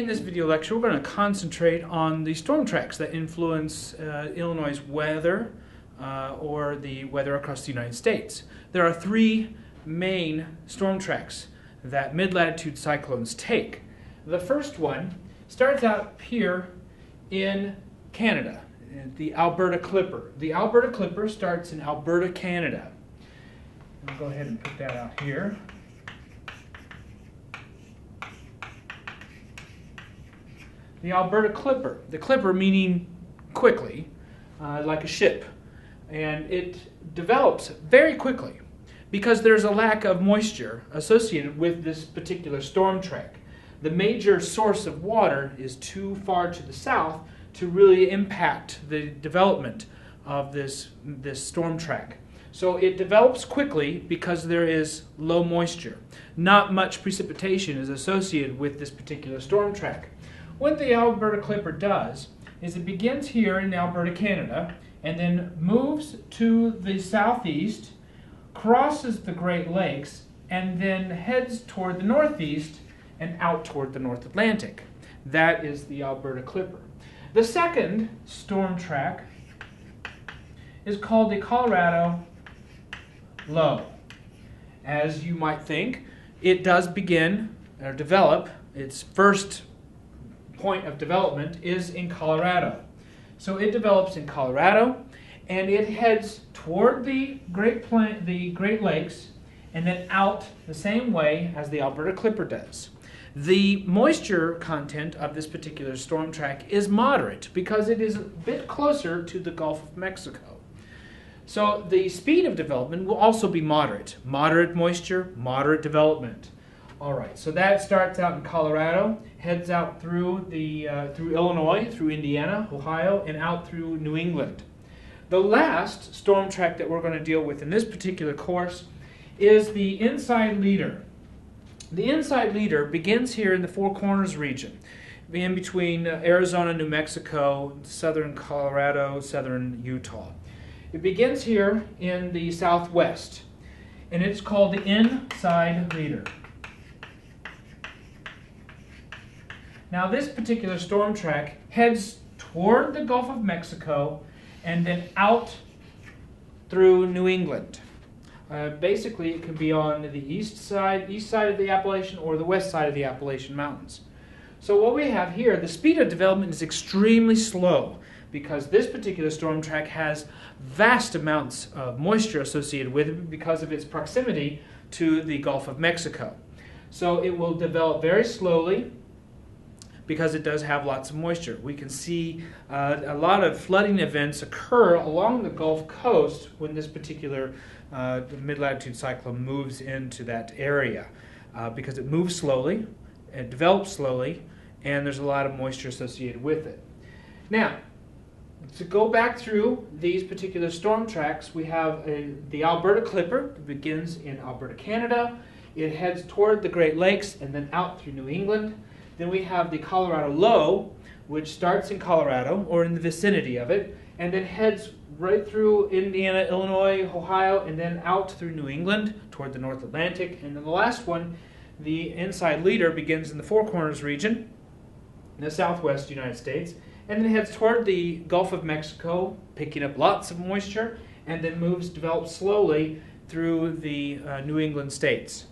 In this video lecture, we're going to concentrate on the storm tracks that influence Illinois' weather or the weather across the United States. There are three main storm tracks that mid-latitude cyclones take. The first one starts out here in Canada, the Alberta Clipper. The Alberta Clipper starts in Alberta, Canada. I'll go ahead and put that out here. The Alberta Clipper. The Clipper meaning quickly, like a ship. And it develops very quickly because there's a lack of moisture associated with this particular storm track. The major source of water is too far to the south to really impact the development of this storm track. So it develops quickly because there is low moisture. Not much precipitation is associated with this particular storm track. What the Alberta Clipper does is it begins here in Alberta, Canada, and then moves to the southeast, crosses the Great Lakes, and then heads toward the northeast and out toward the North Atlantic. That is the Alberta Clipper. The second storm track is called the Colorado Low. As you might think, it does begin or develop. Its first point of development is in Colorado. So it develops in Colorado and it heads toward the Great Lakes and then out the same way as the Alberta Clipper does. The moisture content of this particular storm track is moderate because it is a bit closer to the Gulf of Mexico. So the speed of development will also be moderate. Moderate moisture, moderate development. All right, so that starts out in Colorado, heads out through through Illinois, through Indiana, Ohio, and out through New England. The last storm track that we're going to deal with in this particular course is the Inside Leader. The Inside Leader begins here in the Four Corners region, in between Arizona, New Mexico, southern Colorado, southern Utah. It begins here in the southwest, and it's called the Inside Leader. Now this particular storm track heads toward the Gulf of Mexico and then out through New England. Basically it can be on the east side of the Appalachian or the west side of the Appalachian Mountains. So what we have here, the speed of development is extremely slow because this particular storm track has vast amounts of moisture associated with it because of its proximity to the Gulf of Mexico. So it will develop very slowly because it does have lots of moisture. We can see a lot of flooding events occur along the Gulf Coast when this particular mid-latitude cyclone moves into that area because it moves slowly, it develops slowly, and there's a lot of moisture associated with it. Now, to go back through these particular storm tracks, we have the Alberta Clipper. It begins in Alberta, Canada. It heads toward the Great Lakes and then out through New England. Then we have the Colorado Low, which starts in Colorado or in the vicinity of it, and then heads right through Indiana, Illinois, Ohio, and then out through New England toward the North Atlantic. And then the last one, the Inside Leader, begins in the Four Corners region in the southwest United States, and then heads toward the Gulf of Mexico, picking up lots of moisture, and then develops slowly through the New England states.